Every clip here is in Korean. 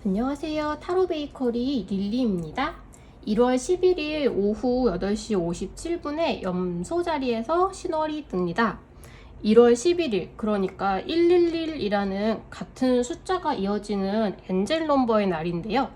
안녕하세요. 타로 베이커리 릴리입니다. 1월 11일 오후 8시 57분에 염소 자리에서 신월이 뜹니다. 1월 11일, 그러니까 111이라는 같은 숫자가 이어지는 엔젤 넘버의 날인데요.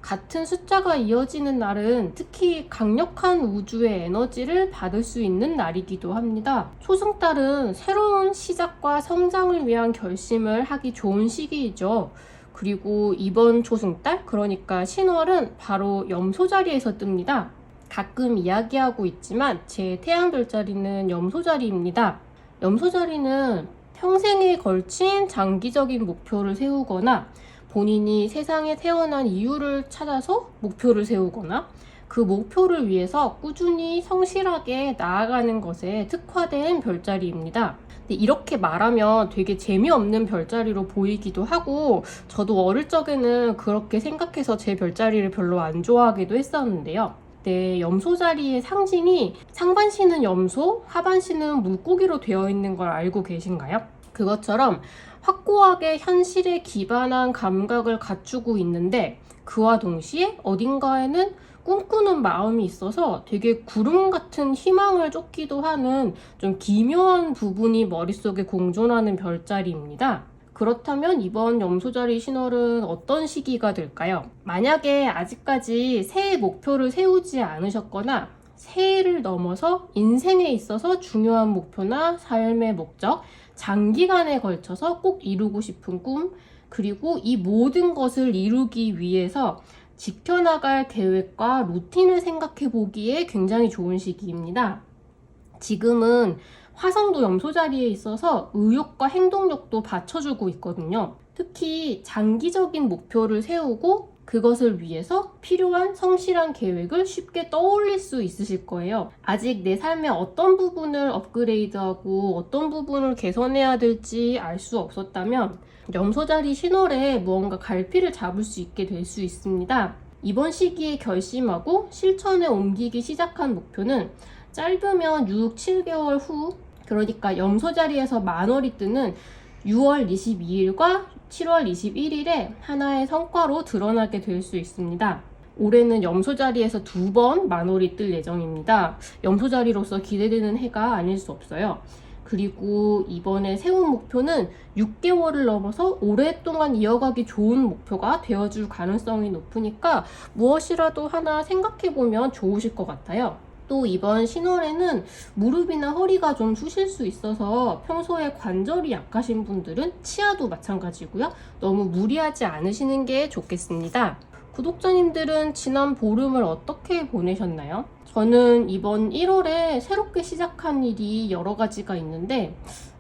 같은 숫자가 이어지는 날은 특히 강력한 우주의 에너지를 받을 수 있는 날이기도 합니다. 초승달은 새로운 시작과 성장을 위한 결심을 하기 좋은 시기이죠. 그리고 이번 초승달, 그러니까 신월은 바로 염소 자리에서 뜹니다. 가끔 이야기하고 있지만 제 태양 별자리는 염소 자리입니다. 염소 자리는 평생에 걸친 장기적인 목표를 세우거나 본인이 세상에 태어난 이유를 찾아서 목표를 세우거나 그 목표를 위해서 꾸준히 성실하게 나아가는 것에 특화된 별자리입니다. 근데 이렇게 말하면 되게 재미없는 별자리로 보이기도 하고 저도 어릴 적에는 그렇게 생각해서 제 별자리를 별로 안 좋아하기도 했었는데요. 네, 염소 자리의 상징이 상반신은 염소, 하반신은 물고기로 되어 있는 걸 알고 계신가요? 그것처럼 확고하게 현실에 기반한 감각을 갖추고 있는데 그와 동시에 어딘가에는 꿈꾸는 마음이 있어서 되게 구름 같은 희망을 쫓기도 하는 좀 기묘한 부분이 머릿속에 공존하는 별자리입니다. 그렇다면 이번 염소자리 신월은 어떤 시기가 될까요? 만약에 아직까지 새해 목표를 세우지 않으셨거나 새해를 넘어서 인생에 있어서 중요한 목표나 삶의 목적, 장기간에 걸쳐서 꼭 이루고 싶은 꿈, 그리고 이 모든 것을 이루기 위해서 지켜나갈 계획과 루틴을 생각해 보기에 굉장히 좋은 시기입니다. 지금은 화성도 염소 자리에 있어서 의욕과 행동력도 받쳐주고 있거든요. 특히 장기적인 목표를 세우고 그것을 위해서 필요한 성실한 계획을 쉽게 떠올릴 수 있으실 거예요. 아직 내 삶의 어떤 부분을 업그레이드하고 어떤 부분을 개선해야 될지 알 수 없었다면 염소자리 신월에 무언가 갈피를 잡을 수 있게 될 수 있습니다. 이번 시기에 결심하고 실천에 옮기기 시작한 목표는 짧으면 6, 7개월 후, 그러니까 염소자리에서 만월이 뜨는 6월 22일과 7월 21일에 하나의 성과로 드러나게 될 수 있습니다. 올해는 염소자리에서 2번 만월이 뜰 예정입니다. 염소자리로서 기대되는 해가 아닐 수 없어요. 그리고 이번에 세운 목표는 6개월을 넘어서 오랫동안 이어가기 좋은 목표가 되어줄 가능성이 높으니까 무엇이라도 하나 생각해보면 좋으실 것 같아요. 또 이번 신월에는 무릎이나 허리가 좀 쑤실 수 있어서 평소에 관절이 약하신 분들은 치아도 마찬가지고요. 너무 무리하지 않으시는 게 좋겠습니다. 구독자님들은 지난 보름을 어떻게 보내셨나요? 저는 이번 1월에 새롭게 시작한 일이 여러 가지가 있는데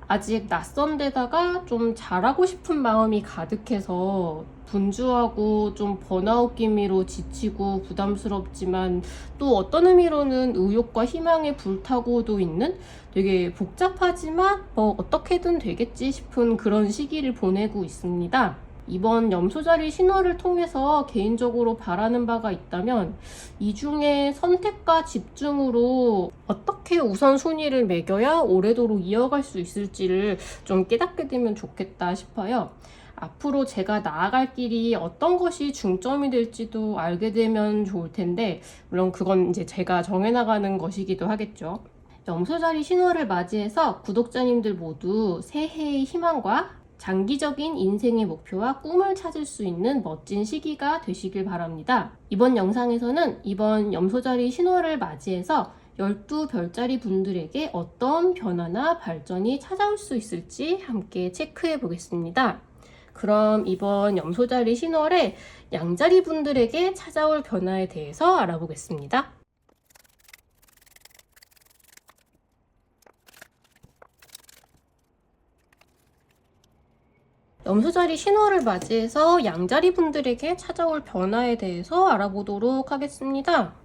아직 낯선 데다가 좀 잘하고 싶은 마음이 가득해서 분주하고 좀 번아웃 기미로 지치고 부담스럽지만 또 어떤 의미로는 의욕과 희망에 불타고도 있는 되게 복잡하지만 뭐 어떻게든 되겠지 싶은 그런 시기를 보내고 있습니다. 이번 염소자리 신월을 통해서 개인적으로 바라는 바가 있다면 이 중에 선택과 집중으로 어떻게 우선순위를 매겨야 오래도록 이어갈 수 있을지를 좀 깨닫게 되면 좋겠다 싶어요. 앞으로 제가 나아갈 길이 어떤 것이 중점이 될지도 알게 되면 좋을 텐데 물론 그건 이제 제가 정해나가는 것이기도 하겠죠. 염소자리 신월을 맞이해서 구독자님들 모두 새해의 희망과 장기적인 인생의 목표와 꿈을 찾을 수 있는 멋진 시기가 되시길 바랍니다. 이번 영상에서는 이번 염소자리 신월을 맞이해서 12별자리 분들에게 어떤 변화나 발전이 찾아올 수 있을지 함께 체크해 보겠습니다. 그럼 이번 염소자리 신월에 양자리 분들에게 찾아올 변화에 대해서 알아보겠습니다. 염소자리 신월을 맞이해서 양자리 분들에게 찾아올 변화에 대해서 알아보도록 하겠습니다.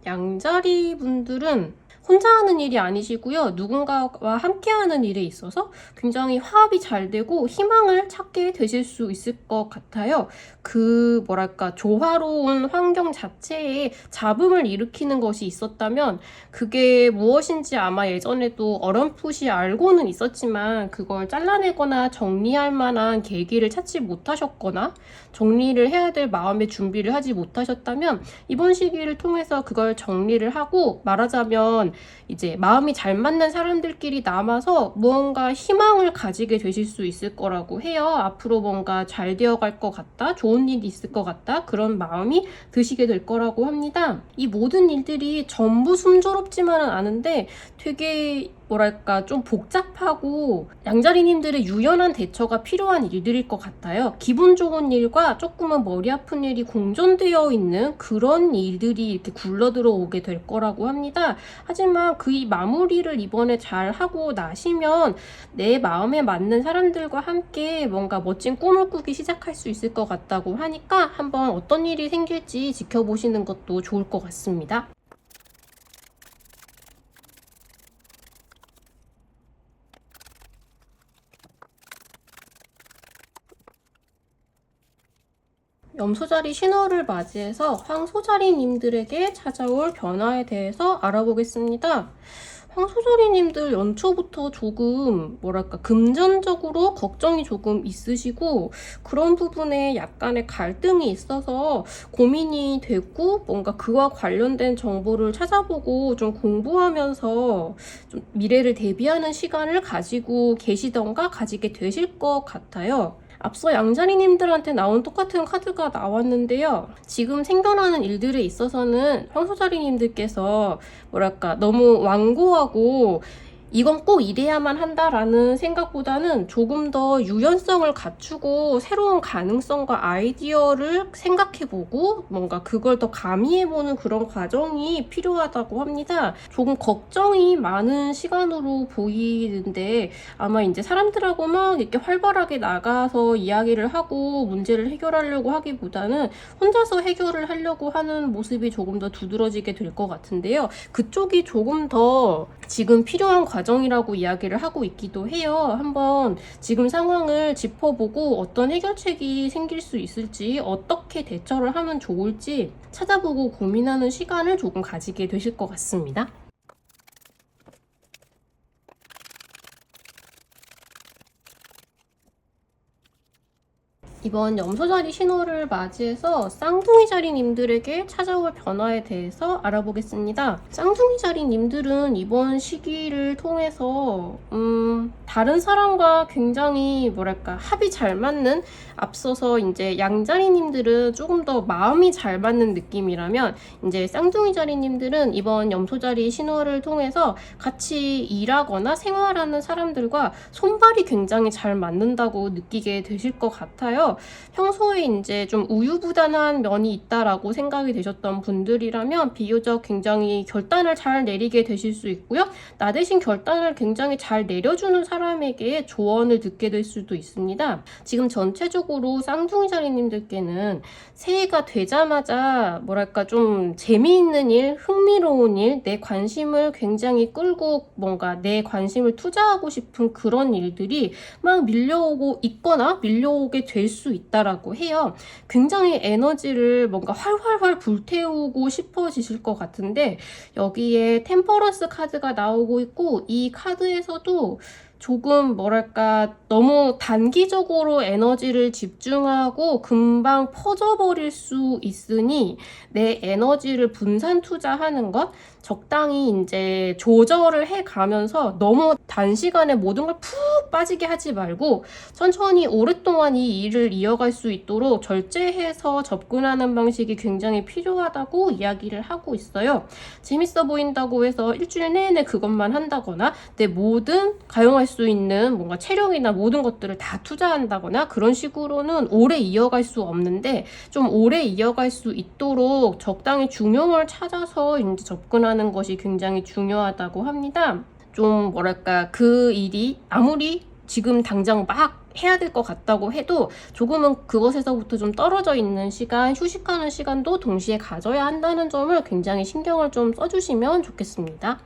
양자리 분들은 혼자 하는 일이 아니시고요. 누군가와 함께 하는 일에 있어서 굉장히 화합이 잘 되고 희망을 찾게 되실 수 있을 것 같아요. 그 뭐랄까 조화로운 환경 자체에 잡음을 일으키는 것이 있었다면 그게 무엇인지 아마 예전에도 어렴풋이 알고는 있었지만 그걸 잘라내거나 정리할 만한 계기를 찾지 못하셨거나 정리를 해야 될 마음의 준비를 하지 못하셨다면 이번 시기를 통해서 그걸 정리를 하고 말하자면 이제 마음이 잘 맞는 사람들끼리 남아서 무언가 희망을 가지게 되실 수 있을 거라고 해요. 앞으로 뭔가 잘 되어갈 것 같다, 좋은 일이 있을 것 같다, 그런 마음이 드시게 될 거라고 합니다. 이 모든 일들이 전부 순조롭지만은 않은데 되게 뭐랄까 좀 복잡하고 양자리님들의 유연한 대처가 필요한 일들일 것 같아요. 기분 좋은 일과 조금은 머리 아픈 일이 공존되어 있는 그런 일들이 이렇게 굴러 들어오게 될 거라고 합니다. 하지만 그 마무리를 이번에 잘 하고 나시면 내 마음에 맞는 사람들과 함께 뭔가 멋진 꿈을 꾸기 시작할 수 있을 것 같다고 하니까 한번 어떤 일이 생길지 지켜보시는 것도 좋을 것 같습니다. 염소자리 신호를 맞이해서 황소자리님들에게 찾아올 변화에 대해서 알아보겠습니다. 황소자리님들 연초부터 조금 뭐랄까 금전적으로 걱정이 조금 있으시고 그런 부분에 약간의 갈등이 있어서 고민이 되고 뭔가 그와 관련된 정보를 찾아보고 좀 공부하면서 좀 미래를 대비하는 시간을 가지고 계시던가 가지게 되실 것 같아요. 앞서 양자리님들한테 나온 똑같은 카드가 나왔는데요. 지금 생겨나는 일들에 있어서는 황소자리님들께서 뭐랄까 너무 완고하고 이건 꼭 이래야만 한다라는 생각보다는 조금 더 유연성을 갖추고 새로운 가능성과 아이디어를 생각해보고 뭔가 그걸 더 가미해보는 그런 과정이 필요하다고 합니다. 조금 걱정이 많은 시간으로 보이는데 아마 이제 사람들하고 막 이렇게 활발하게 나가서 이야기를 하고 문제를 해결하려고 하기보다는 혼자서 해결을 하려고 하는 모습이 조금 더 두드러지게 될 것 같은데요. 그쪽이 조금 더 지금 필요한 과정이라고 이야기를 하고 있기도 해요. 한번 지금 상황을 짚어보고 어떤 해결책이 생길 수 있을지 어떻게 대처를 하면 좋을지 찾아보고 고민하는 시간을 조금 가지게 되실 것 같습니다. 이번 염소자리 신호를 맞이해서 쌍둥이 자리님들에게 찾아올 변화에 대해서 알아보겠습니다. 쌍둥이 자리님들은 이번 시기를 통해서 다른 사람과 굉장히 뭐랄까 합이 잘 맞는, 앞서서 이제 양자리님들은 조금 더 마음이 잘 맞는 느낌이라면 이제 쌍둥이 자리님들은 이번 염소자리 신호를 통해서 같이 일하거나 생활하는 사람들과 손발이 굉장히 잘 맞는다고 느끼게 되실 것 같아요. 평소에 이제 좀 우유부단한 면이 있다라고 생각이 되셨던 분들이라면 비교적 굉장히 결단을 잘 내리게 되실 수 있고요. 나 대신 결단을 굉장히 잘 내려주는 사람에게 조언을 듣게 될 수도 있습니다. 지금 전체적으로 쌍둥이 자리님들께는 새해가 되자마자 뭐랄까 좀 재미있는 일, 흥미로운 일, 내 관심을 굉장히 끌고 뭔가 내 관심을 투자하고 싶은 그런 일들이 막 밀려오고 있거나 밀려오게 될 수 있다라고 해요. 굉장히 에너지를 뭔가 활활활 불태우고 싶어지실 것 같은데 여기에 템퍼런스 카드가 나오고 있고 이 카드에서도 조금 뭐랄까 너무 단기적으로 에너지를 집중하고 금방 퍼져버릴 수 있으니 내 에너지를 분산 투자하는 것 적당히 이제 조절을 해 가면서 너무 단시간에 모든 걸 푹 빠지게 하지 말고 천천히 오랫동안 이 일을 이어갈 수 있도록 절제해서 접근하는 방식이 굉장히 필요하다고 이야기를 하고 있어요. 재밌어 보인다고 해서 일주일 내내 그것만 한다거나 내 모든 가용할 수 있는 뭔가 체력이나 모든 것들을 다 투자한다거나 그런 식으로는 오래 이어갈 수 없는데 좀 오래 이어갈 수 있도록 적당히 중용을 찾아서 이제 접근하는 것이 굉장히 중요하다고 합니다. 좀 뭐랄까 그 일이 아무리 지금 당장 막 해야 될 것 같다고 해도 조금은 그것에서부터 좀 떨어져 있는 시간, 휴식하는 시간도 동시에 가져야 한다는 점을 굉장히 신경을 좀 써주시면 좋겠습니다.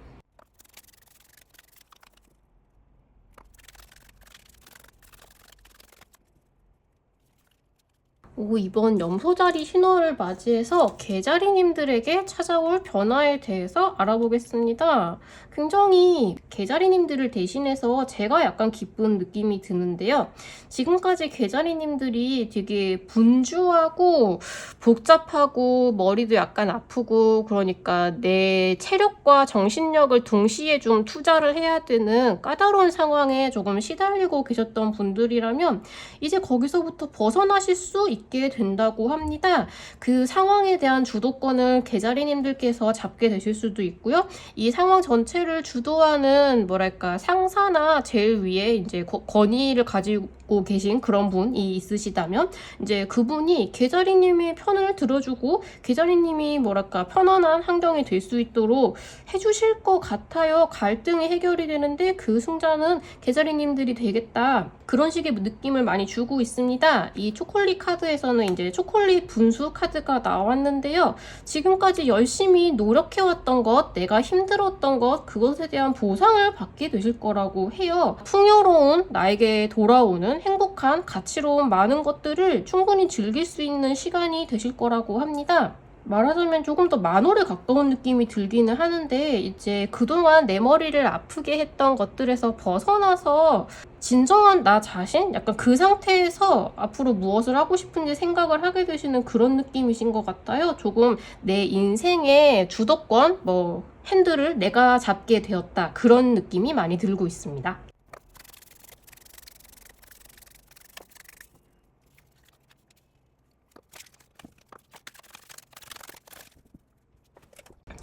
이번 염소자리 신호를 맞이해서 개자리님들에게 찾아올 변화에 대해서 알아보겠습니다. 굉장히 개자리님들을 대신해서 제가 약간 기쁜 느낌이 드는데요. 지금까지 개자리님들이 되게 분주하고 복잡하고 머리도 약간 아프고 그러니까 내 체력과 정신력을 동시에 좀 투자를 해야 되는 까다로운 상황에 조금 시달리고 계셨던 분들이라면 이제 거기서부터 벗어나실 수 있게 된다고 합니다. 그 상황에 대한 주도권을 개자리님들께서 잡게 되실 수도 있고요. 이 상황 전체를 주도하는 뭐랄까 상사나 제일 위에 이제 권위를 가지고 계신 그런 분이 있으시다면 이제 그분이 개자리님의 편을 들어주고 개자리님이 뭐랄까 편안한 환경이 될 수 있도록 해주실 것 같아요. 갈등이 해결이 되는데 그 승자는 개자리님들이 되겠다. 그런 식의 느낌을 많이 주고 있습니다. 이 초콜릿 카드에서는 이제 초콜릿 분수 카드가 나왔는데요. 지금까지 열심히 노력해왔던 것, 내가 힘들었던 것, 그것에 대한 보상을 받게 되실 거라고 해요. 풍요로운 나에게 돌아오는 행복한 가치로운 많은 것들을 충분히 즐길 수 있는 시간이 되실 거라고 합니다. 말하자면 조금 더 만월에 가까운 느낌이 들기는 하는데 이제 그동안 내 머리를 아프게 했던 것들에서 벗어나서 진정한 나 자신? 약간 그 상태에서 앞으로 무엇을 하고 싶은지 생각을 하게 되시는 그런 느낌이신 것 같아요. 조금 내 인생의 주도권, 핸들을 내가 잡게 되었다. 그런 느낌이 많이 들고 있습니다.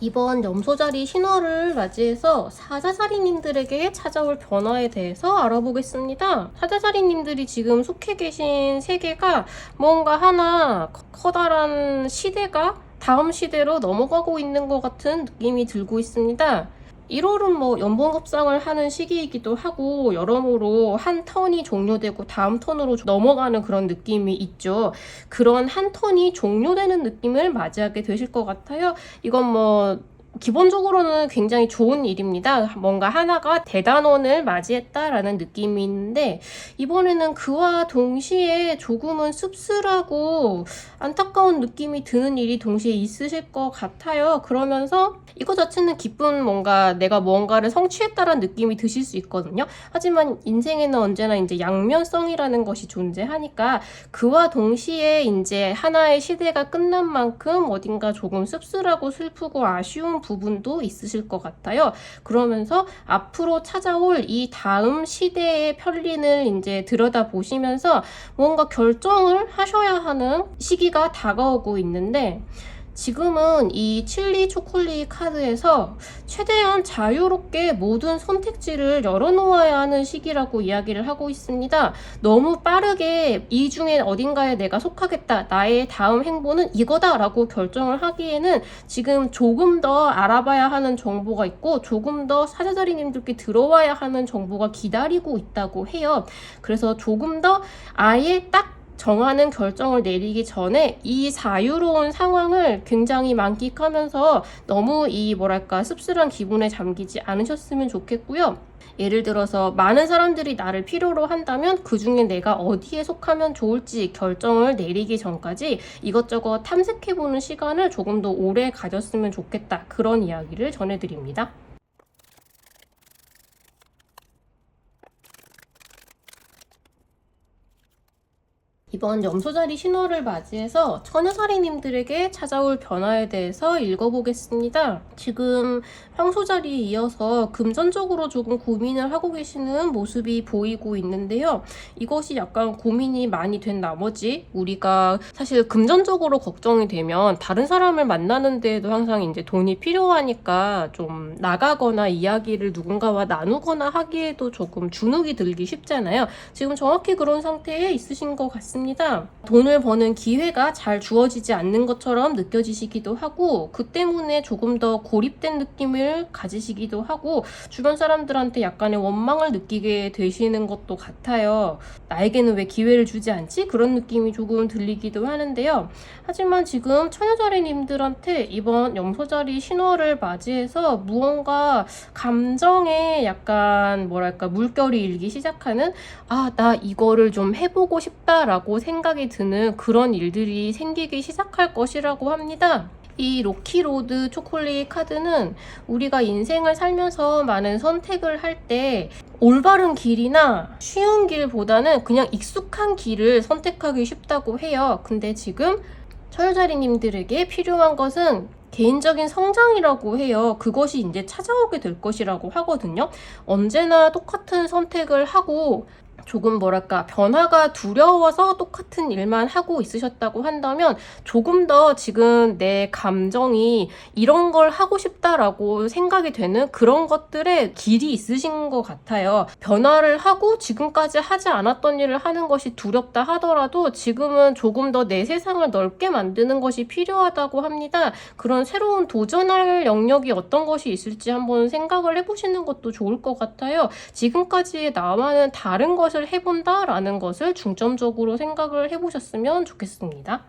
이번 염소자리 신호를 맞이해서 사자자리님들에게 찾아올 변화에 대해서 알아보겠습니다. 사자자리님들이 지금 속해 계신 세계가 뭔가 하나 커다란 시대가 다음 시대로 넘어가고 있는 것 같은 느낌이 들고 있습니다. 1월은 연봉급상을 하는 시기이기도 하고 여러모로 한 턴이 종료되고 다음 턴으로 넘어가는 그런 느낌이 있죠. 그런 한 턴이 종료되는 느낌을 맞이하게 되실 것 같아요. 이건 기본적으로는 굉장히 좋은 일입니다. 뭔가 하나가 대단원을 맞이했다라는 느낌이 있는데 이번에는 그와 동시에 조금은 씁쓸하고 안타까운 느낌이 드는 일이 동시에 있으실 것 같아요. 그러면서 이거 자체는 기쁜 내가 뭔가를 성취했다라는 느낌이 드실 수 있거든요. 하지만 인생에는 언제나 이제 양면성이라는 것이 존재하니까 그와 동시에 이제 하나의 시대가 끝난 만큼 어딘가 조금 씁쓸하고 슬프고 아쉬운 부분도 있으실 것 같아요. 그러면서 앞으로 찾아올 이 다음 시대의 편린을 이제 들여다보시면서 뭔가 결정을 하셔야 하는 시기가 다가오고 있는데 지금은 이 칠리 초콜릿 카드에서 최대한 자유롭게 모든 선택지를 열어놓아야 하는 시기라고 이야기를 하고 있습니다. 너무 빠르게 이 중에 어딘가에 내가 속하겠다, 나의 다음 행보는 이거다 라고 결정을 하기에는 지금 조금 더 알아봐야 하는 정보가 있고 조금 더 사자자리님들께 들어와야 하는 정보가 기다리고 있다고 해요. 그래서 조금 더 아예 딱 정하는 결정을 내리기 전에 이 자유로운 상황을 굉장히 만끽하면서 너무 씁쓸한 기분에 잠기지 않으셨으면 좋겠고요. 예를 들어서 많은 사람들이 나를 필요로 한다면 그 중에 내가 어디에 속하면 좋을지 결정을 내리기 전까지 이것저것 탐색해보는 시간을 조금 더 오래 가졌으면 좋겠다. 그런 이야기를 전해드립니다. 이번 염소자리 신호를 맞이해서 처녀자리님들에게 찾아올 변화에 대해서 읽어보겠습니다. 지금 황소자리에 이어서 금전적으로 조금 고민을 하고 계시는 모습이 보이고 있는데요. 이것이 약간 고민이 많이 된 나머지 우리가 사실 금전적으로 걱정이 되면 다른 사람을 만나는 데에도 항상 이제 돈이 필요하니까 좀 나가거나 이야기를 누군가와 나누거나 하기에도 조금 주눅이 들기 쉽잖아요. 지금 정확히 그런 상태에 있으신 것 같습니다. 돈을 버는 기회가 잘 주어지지 않는 것처럼 느껴지시기도 하고 그 때문에 조금 더 고립된 느낌을 가지시기도 하고 주변 사람들한테 약간의 원망을 느끼게 되시는 것도 같아요. 나에게는 왜 기회를 주지 않지? 그런 느낌이 조금 들리기도 하는데요. 하지만 지금 처녀자리님들한테 이번 염소자리 신호를 맞이해서 무언가 감정에 약간 물결이 일기 시작하는 나 이거를 좀 해보고 싶다라고 라고 생각이 드는 그런 일들이 생기기 시작할 것이라고 합니다. 이 럭키로드 초콜릿 카드는 우리가 인생을 살면서 많은 선택을 할 때 올바른 길이나 쉬운 길보다는 그냥 익숙한 길을 선택하기 쉽다고 해요. 근데 지금 처녀자리님들에게 필요한 것은 개인적인 성장이라고 해요. 그것이 이제 찾아오게 될 것이라고 하거든요. 언제나 똑같은 선택을 하고 조금 변화가 두려워서 똑같은 일만 하고 있으셨다고 한다면 조금 더 지금 내 감정이 이런 걸 하고 싶다라고 생각이 되는 그런 것들에 길이 있으신 것 같아요. 변화를 하고 지금까지 하지 않았던 일을 하는 것이 두렵다 하더라도 지금은 조금 더 내 세상을 넓게 만드는 것이 필요하다고 합니다. 그런 새로운 도전할 영역이 어떤 것이 있을지 한번 생각을 해보시는 것도 좋을 것 같아요. 지금까지 나와는 다른 것을 해본다라는 것을 중점적으로 생각을 해보셨으면 좋겠습니다.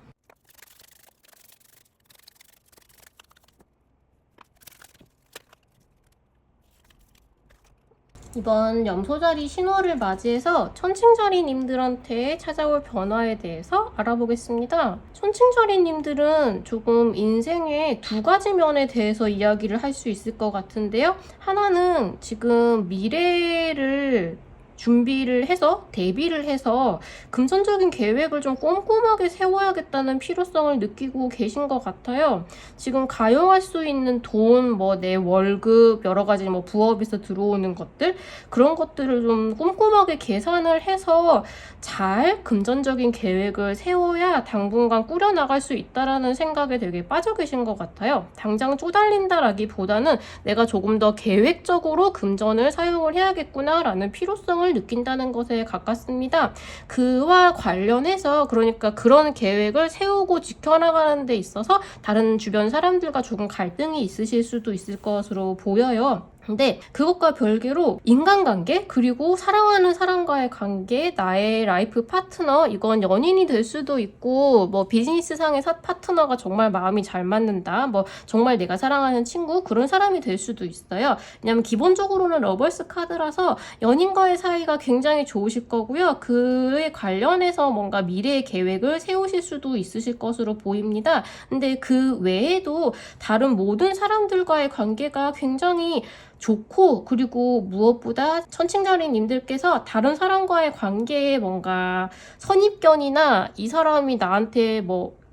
이번 염소자리 신호를 맞이해서 천칭자리님들한테 찾아올 변화에 대해서 알아보겠습니다. 천칭자리님들은 조금 인생의 두 가지 면에 대해서 이야기를 할 수 있을 것 같은데요. 하나는 지금 미래를 준비를 해서 대비를 해서 금전적인 계획을 좀 꼼꼼하게 세워야겠다는 필요성을 느끼고 계신 것 같아요. 지금 가용할 수 있는 돈, 내 월급, 여러 가지 부업에서 들어오는 것들, 그런 것들을 좀 꼼꼼하게 계산을 해서 잘 금전적인 계획을 세워야 당분간 꾸려나갈 수 있다라는 생각에 되게 빠져 계신 것 같아요. 당장 쪼달린다라기보다는 내가 조금 더 계획적으로 금전을 사용을 해야겠구나라는 필요성을 느낀다는 것에 가깝습니다. 그와 관련해서 그러니까 그런 계획을 세우고 지켜나가는 데 있어서 다른 주변 사람들과 조금 갈등이 있으실 수도 있을 것으로 보여요. 근데 그것과 별개로 인간관계 그리고 사랑하는 사람과의 관계, 나의 라이프 파트너, 이건 연인이 될 수도 있고 비즈니스상의 파트너가 정말 마음이 잘 맞는다, 정말 내가 사랑하는 친구, 그런 사람이 될 수도 있어요. 왜냐면 기본적으로는 러버스 카드라서 연인과의 사이가 굉장히 좋으실 거고요. 그에 관련해서 뭔가 미래의 계획을 세우실 수도 있으실 것으로 보입니다. 근데 그 외에도 다른 모든 사람들과의 관계가 굉장히 좋고, 그리고 무엇보다 천칭자리님들께서 다른 사람과의 관계에 뭔가 선입견이나 이 사람이 나한테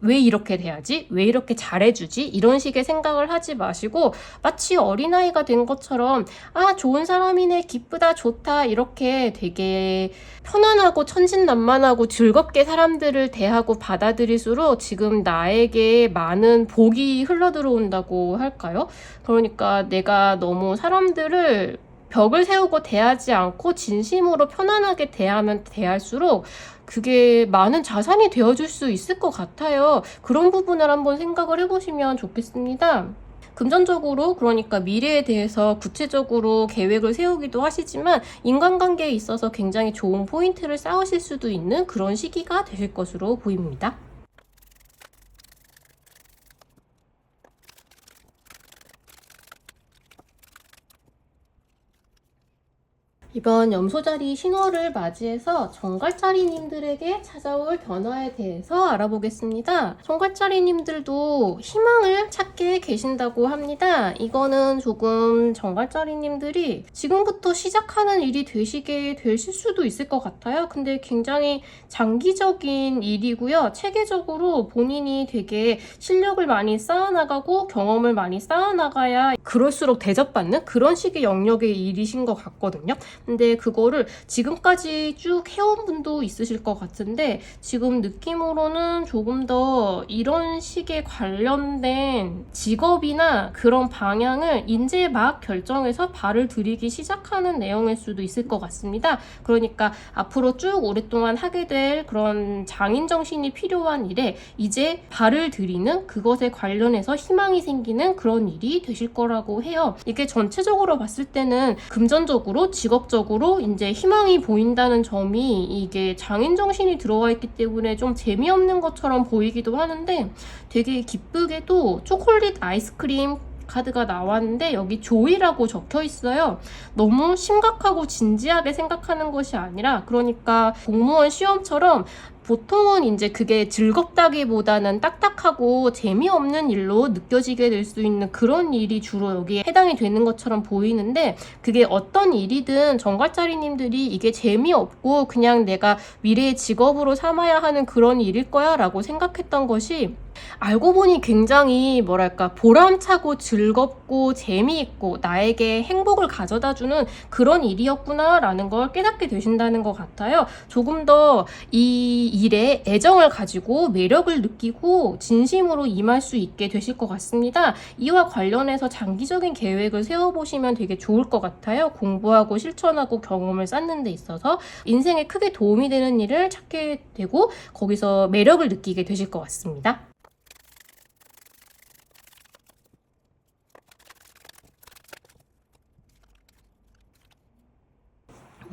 왜 이렇게 돼야지? 왜 이렇게 잘해주지? 이런 식의 생각을 하지 마시고 마치 어린아이가 된 것처럼 좋은 사람이네, 기쁘다, 좋다, 이렇게 되게 편안하고 천진난만하고 즐겁게 사람들을 대하고 받아들일수록 지금 나에게 많은 복이 흘러들어온다고 할까요? 그러니까 내가 너무 사람들을 벽을 세우고 대하지 않고 진심으로 편안하게 대할수록 그게 많은 자산이 되어줄 수 있을 것 같아요. 그런 부분을 한번 생각을 해보시면 좋겠습니다. 금전적으로 그러니까 미래에 대해서 구체적으로 계획을 세우기도 하시지만 인간관계에 있어서 굉장히 좋은 포인트를 쌓으실 수도 있는 그런 시기가 되실 것으로 보입니다. 이번 염소자리 신호를 맞이해서 정갈자리님들에게 찾아올 변화에 대해서 알아보겠습니다. 정갈자리님들도 희망을 찾게 계신다고 합니다. 이거는 조금 정갈자리님들이 지금부터 시작하는 일이 되실 수도 있을 것 같아요. 근데 굉장히 장기적인 일이고요. 체계적으로 본인이 되게 실력을 많이 쌓아나가고 경험을 많이 쌓아나가야 그럴수록 대접받는 그런 식의 영역의 일이신 것 같거든요. 근데 그거를 지금까지 쭉 해온 분도 있으실 것 같은데 지금 느낌으로는 조금 더 이런 식의 관련된 직업이나 그런 방향을 이제 막 결정해서 발을 들이기 시작하는 내용일 수도 있을 것 같습니다. 그러니까 앞으로 쭉 오랫동안 하게 될 그런 장인 정신이 필요한 일에 이제 발을 들이는, 그것에 관련해서 희망이 생기는 그런 일이 되실 거라고 해요. 이게 전체적으로 봤을 때는 금전적으로, 직업적으로 이제 희망이 보인다는 점이 이게 장인 정신이 들어와 있기 때문에 좀 재미없는 것처럼 보이기도 하는데 되게 기쁘게도 초콜릿 아이스크림 카드가 나왔는데 여기 조이라고 적혀 있어요. 너무 심각하고 진지하게 생각하는 것이 아니라, 그러니까 공무원 시험처럼 보통은 이제 그게 즐겁다기보다는 딱딱하고 재미없는 일로 느껴지게 될 수 있는 그런 일이 주로 여기에 해당이 되는 것처럼 보이는데, 그게 어떤 일이든 정갈자리님들이 이게 재미없고 그냥 내가 미래의 직업으로 삼아야 하는 그런 일일 거야 라고 생각했던 것이 알고 보니 굉장히 뭐랄까 보람차고 즐겁고 재미있고 나에게 행복을 가져다주는 그런 일이었구나 라는 걸 깨닫게 되신다는 것 같아요. 조금 더 이 일에 애정을 가지고 매력을 느끼고 진심으로 임할 수 있게 되실 것 같습니다. 이와 관련해서 장기적인 계획을 세워보시면 되게 좋을 것 같아요. 공부하고 실천하고 경험을 쌓는 데 있어서 인생에 크게 도움이 되는 일을 찾게 되고 거기서 매력을 느끼게 되실 것 같습니다.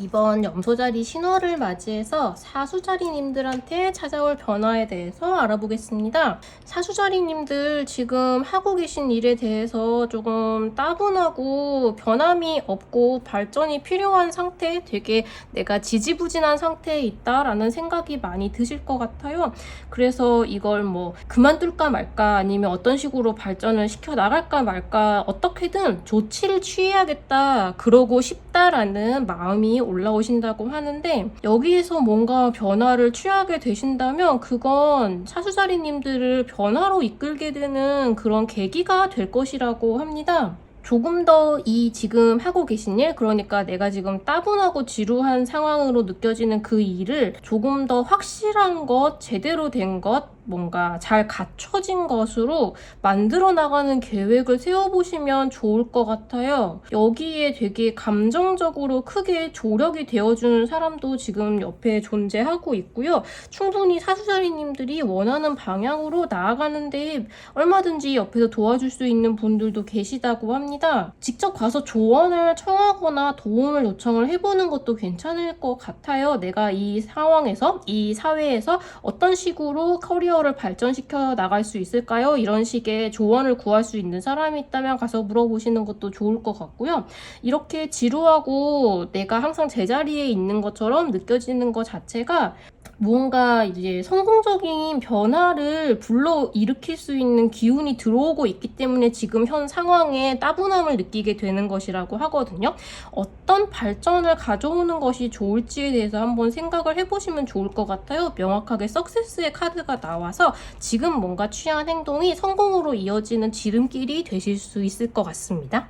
이번 염소자리 신월을 맞이해서 사수자리님들한테 찾아올 변화에 대해서 알아보겠습니다. 사수자리님들 지금 하고 계신 일에 대해서 조금 따분하고 변함이 없고 발전이 필요한 상태, 되게 내가 지지부진한 상태에 있다라는 생각이 많이 드실 것 같아요. 그래서 이걸 뭐 그만둘까 말까 아니면 어떤 식으로 발전을 시켜 나갈까 말까 어떻게든 조치를 취해야겠다 그러고 싶다라는 마음이 올라오신다고 하는데, 여기에서 뭔가 변화를 취하게 되신다면 그건 사수자리님들을 변화로 이끌게 되는 그런 계기가 될 것이라고 합니다. 조금 더 이 지금 하고 계신 일, 그러니까 내가 지금 따분하고 지루한 상황으로 느껴지는 그 일을 조금 더 확실한 것, 제대로 된 것, 뭔가 잘 갖춰진 것으로 만들어 나가는 계획을 세워보시면 좋을 것 같아요. 여기에 되게 감정적으로 크게 조력이 되어주는 사람도 지금 옆에 존재하고 있고요. 충분히 사수자리님들이 원하는 방향으로 나아가는데 얼마든지 옆에서 도와줄 수 있는 분들도 계시다고 합니다. 직접 가서 조언을 청하거나 도움을 요청을 해보는 것도 괜찮을 것 같아요. 내가 이 상황에서, 이 사회에서 어떤 식으로 커리어를 발전시켜 나갈 수 있을까요? 이런 식의 조언을 구할 수 있는 사람이 있다면 가서 물어보시는 것도 좋을 것 같고요. 이렇게 지루하고 내가 항상 제자리에 있는 것처럼 느껴지는 것 자체가 무언가 이제 성공적인 변화를 불러일으킬 수 있는 기운이 들어오고 있기 때문에 지금 현 상황에 따분함을 느끼게 되는 것이라고 하거든요. 어떤 발전을 가져오는 것이 좋을지에 대해서 한번 생각을 해보시면 좋을 것 같아요. 명확하게 석세스의 카드가 나와서 지금 뭔가 취한 행동이 성공으로 이어지는 지름길이 되실 수 있을 것 같습니다.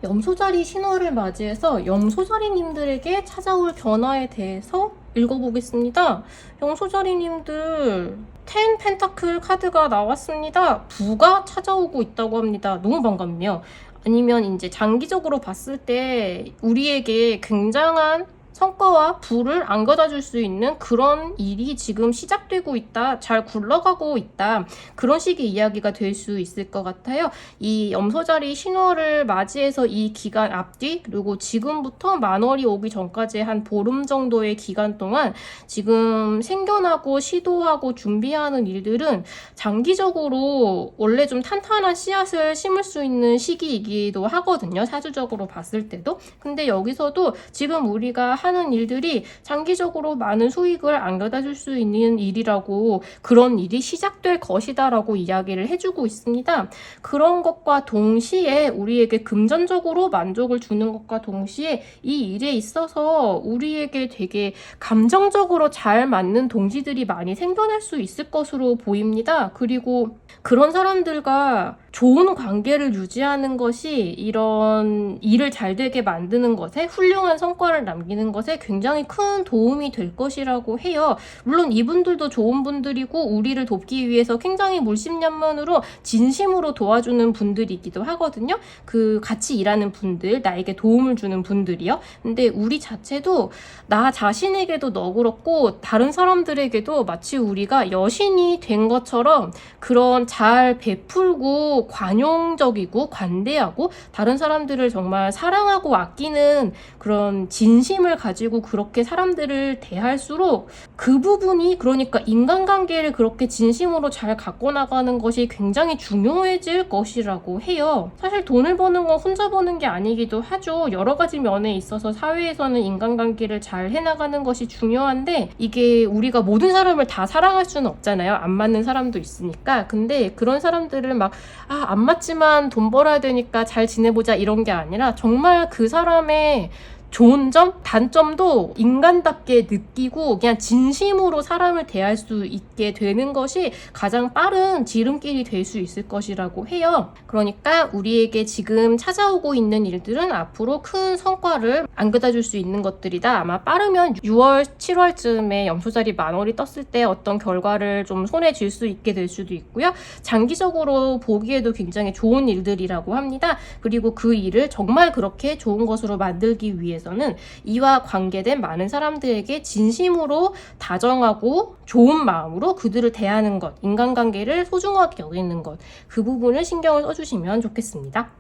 염소자리 신월을 맞이해서 염소자리님들에게 찾아올 변화에 대해서 읽어보겠습니다. 염소자리님들 10 펜타클 카드가 나왔습니다. 부가 찾아오고 있다고 합니다. 너무 반갑네요. 아니면 이제 장기적으로 봤을 때 우리에게 굉장한 성과와 부를 안겨다 줄 수 있는 그런 일이 지금 시작되고 있다. 잘 굴러가고 있다. 그런 식의 이야기가 될 수 있을 것 같아요. 이 염소자리 신월을 맞이해서 이 기간 앞뒤, 그리고 지금부터 만월이 오기 전까지 한 보름 정도의 기간 동안 지금 생겨나고 시도하고 준비하는 일들은 장기적으로 원래 좀 탄탄한 씨앗을 심을 수 있는 시기이기도 하거든요. 사주적으로 봤을 때도. 근데 여기서도 지금 우리가 하는 일들이 장기적으로 많은 수익을 안겨다 줄 수 있는 일이라고, 그런 일이 시작될 것이다 라고 이야기를 해주고 있습니다. 그런 것과 동시에 우리에게 금전적으로 만족을 주는 것과 동시에 이 일에 있어서 우리에게 되게 감정적으로 잘 맞는 동지들이 많이 생겨날 수 있을 것으로 보입니다. 그리고 그런 사람들과 좋은 관계를 유지하는 것이 이런 일을 잘 되게 만드는 것에, 훌륭한 성과를 남기는 것에 굉장히 큰 도움이 될 것이라고 해요. 물론 이분들도 좋은 분들이고 우리를 돕기 위해서 굉장히 물심양면으로 진심으로 도와주는 분들이기도 하거든요. 그 같이 일하는 분들, 나에게 도움을 주는 분들이요. 근데 우리 자체도 나 자신에게도 너그럽고 다른 사람들에게도 마치 우리가 여신이 된 것처럼 그런 잘 베풀고 관용적이고 관대하고 다른 사람들을 정말 사랑하고 아끼는 그런 진심을 가지고 가지고 그렇게 사람들을 대할수록 그 부분이, 그러니까 인간관계를 그렇게 진심으로 잘 갖고 나가는 것이 굉장히 중요해질 것이라고 해요. 사실 돈을 버는 건 혼자 버는 게 아니기도 하죠. 여러 가지 면에 있어서 사회에서는 인간관계를 잘 해나가는 것이 중요한데, 이게 우리가 모든 사람을 다 사랑할 수는 없잖아요. 안 맞는 사람도 있으니까. 근데 그런 사람들을 막 안 맞지만 돈 벌어야 되니까 잘 지내보자 이런 게 아니라, 정말 그 사람의 좋은 점, 단점도 인간답게 느끼고 그냥 진심으로 사람을 대할 수 있게 되는 것이 가장 빠른 지름길이 될 수 있을 것이라고 해요. 그러니까 우리에게 지금 찾아오고 있는 일들은 앞으로 큰 성과를 안겨다 줄 수 있는 것들이다. 아마 빠르면 6월, 7월쯤에 염소자리 만월이 떴을 때 어떤 결과를 좀 손에 쥘 수 있게 될 수도 있고요. 장기적으로 보기에도 굉장히 좋은 일들이라고 합니다. 그리고 그 일을 정말 그렇게 좋은 것으로 만들기 위해 서는 이와 관계된 많은 사람들에게 진심으로 다정하고 좋은 마음으로 그들을 대하는 것, 인간관계를 소중하게 여기는 것, 그 부분을 신경을 써주시면 좋겠습니다.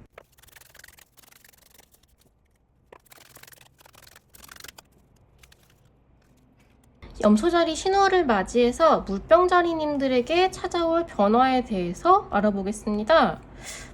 염소자리 신월을 맞이해서 물병자리님들에게 찾아올 변화에 대해서 알아보겠습니다.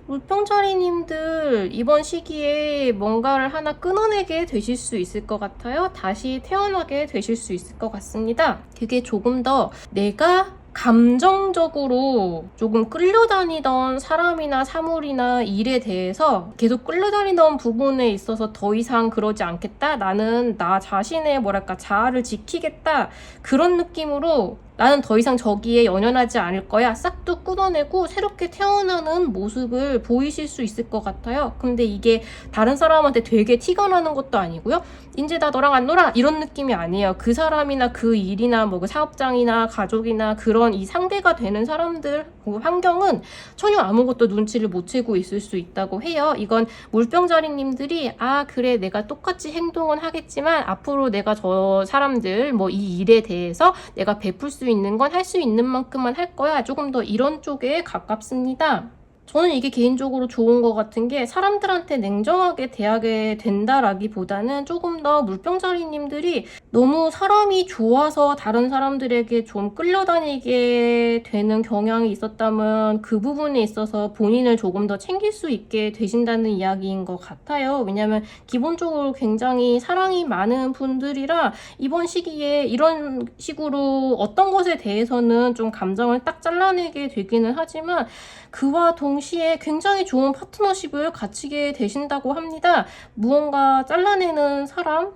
물병자리님들, 이번 시기에 뭔가를 하나 끊어내게 되실 수 있을 것 같아요. 다시 태어나게 되실 수 있을 것 같습니다. 그게 조금 더 내가 감정적으로 조금 끌려다니던 사람이나 사물이나 일에 대해서 계속 끌려다니던 부분에 있어서 더 이상 그러지 않겠다. 나는 나 자신의 자아를 지키겠다. 그런 느낌으로 나는 더 이상 저기에 연연하지 않을 거야. 싹둑 끊어내고 새롭게 태어나는 모습을 보이실 수 있을 것 같아요. 근데 이게 다른 사람한테 되게 티가 나는 것도 아니고요. 이제 나 너랑 안 놀아 이런 느낌이 아니에요. 그 사람이나 그 일이나 그 사업장이나 가족이나 그런 이 상대가 되는 사람들, 그 환경은 전혀 아무것도 눈치를 못 채고 있을 수 있다고 해요. 이건 물병자리님들이 그래 내가 똑같이 행동은 하겠지만 앞으로 내가 저 사람들 이 일에 대해서 내가 베풀 수 있는 건 할 수 있는 만큼만 할 거야. 조금 더 이런 쪽에 가깝습니다. 저는 이게 개인적으로 좋은 것 같은 게, 사람들한테 냉정하게 대하게 된다라기보다는 조금 더 물병자리님들이 너무 사람이 좋아서 다른 사람들에게 좀 끌려다니게 되는 경향이 있었다면 그 부분에 있어서 본인을 조금 더 챙길 수 있게 되신다는 이야기인 것 같아요. 왜냐하면 기본적으로 굉장히 사랑이 많은 분들이라 이번 시기에 이런 식으로 어떤 것에 대해서는 좀 감정을 딱 잘라내게 되기는 하지만, 그와 동시에 굉장히 좋은 파트너십을 갖추게 되신다고 합니다. 무언가 잘라내는 사람,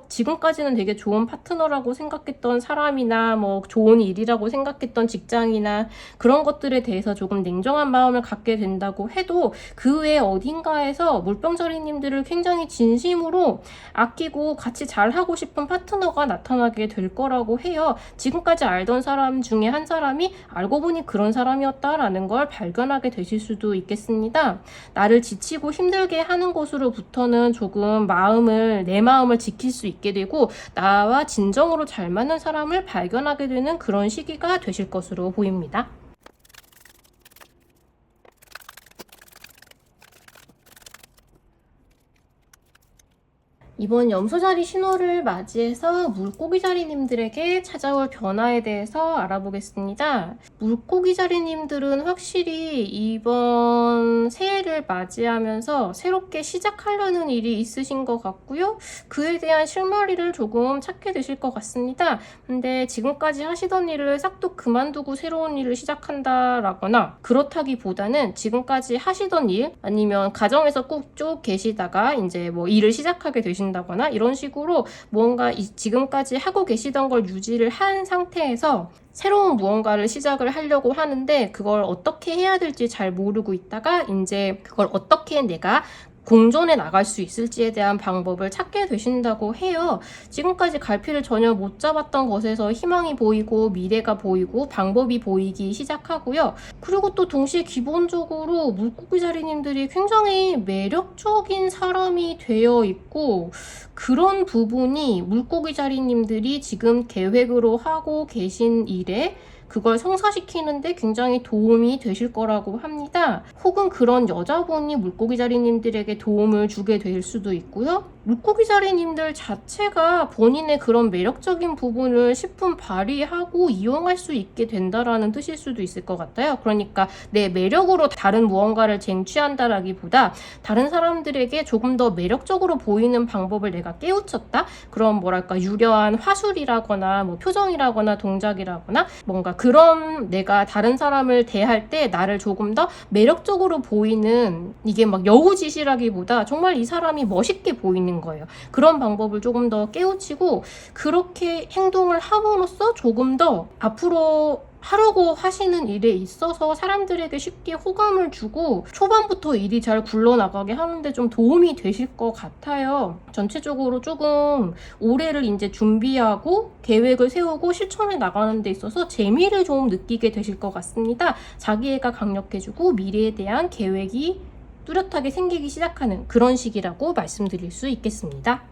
지금까지는 되게 좋은 파트너라고 생각했던 사람이나 좋은 일이라고 생각했던 직장이나 그런 것들에 대해서 조금 냉정한 마음을 갖게 된다고 해도, 그 외 어딘가에서 물병자리님들을 굉장히 진심으로 아끼고 같이 잘하고 싶은 파트너가 나타나게 될 거라고 해요. 지금까지 알던 사람 중에 한 사람이 알고 보니 그런 사람이었다 라는 걸 발견하게 되실 수도 있겠습니다. 나를 지치고 힘들게 하는 것으로부터는 조금 내 마음을 지킬 수 있게 되고, 나와 진정으로 잘 맞는 사람을 발견하게 되는 그런 시기가 되실 것으로 보입니다. 이번 염소자리 신호를 맞이해서 물고기자리님들에게 찾아올 변화에 대해서 알아보겠습니다. 물고기자리님들은 확실히 이번 새해를 맞이하면서 새롭게 시작하려는 일이 있으신 것 같고요. 그에 대한 실마리를 조금 찾게 되실 것 같습니다. 근데 지금까지 하시던 일을 싹둑 그만두고 새로운 일을 시작한다라거나, 그렇다기보다는 지금까지 하시던 일, 아니면 가정에서 꾹 쭉 계시다가 이제 일을 시작하게 되신 다거나 이런 식으로 무언가 지금까지 하고 계시던 걸 유지를 한 상태에서 새로운 무언가를 시작을 하려고 하는데, 그걸 어떻게 해야 될지 잘 모르고 있다가 이제 그걸 어떻게 내가 공존해 나갈 수 있을지에 대한 방법을 찾게 되신다고 해요. 지금까지 갈피를 전혀 못 잡았던 것에서 희망이 보이고 미래가 보이고 방법이 보이기 시작하고요. 그리고 또 동시에 기본적으로 물고기자리님들이 굉장히 매력적인 사람이 되어 있고, 그런 부분이 물고기자리님들이 지금 계획으로 하고 계신 일에 그걸 성사시키는데 굉장히 도움이 되실 거라고 합니다. 혹은 그런 여자분이 물고기 자리님들에게 도움을 주게 될 수도 있고요. 물고기 자리님들 자체가 본인의 그런 매력적인 부분을 10분 발휘하고 이용할 수 있게 된다라는 뜻일 수도 있을 것 같아요. 그러니까 내 매력으로 다른 무언가를 쟁취한다라기보다 다른 사람들에게 조금 더 매력적으로 보이는 방법을 내가 깨우쳤다? 그런 뭐랄까 유려한 화술이라거나 뭐 표정이라거나 동작이라거나 뭔가 그런 내가 다른 사람을 대할 때 나를 조금 더 매력적으로 보이는, 이게 막 여우짓이라기보다 정말 이 사람이 멋있게 보이는 거예요. 그런 방법을 조금 더 깨우치고 그렇게 행동을 함으로써 조금 더 앞으로 하려고 하시는 일에 있어서 사람들에게 쉽게 호감을 주고 초반부터 일이 잘 굴러나가게 하는데 좀 도움이 되실 것 같아요. 전체적으로 조금 올해를 이제 준비하고 계획을 세우고 실천해 나가는 데 있어서 재미를 좀 느끼게 되실 것 같습니다. 자기애가 강력해지고 미래에 대한 계획이 뚜렷하게 생기기 시작하는 그런 시기라고 말씀드릴 수 있겠습니다.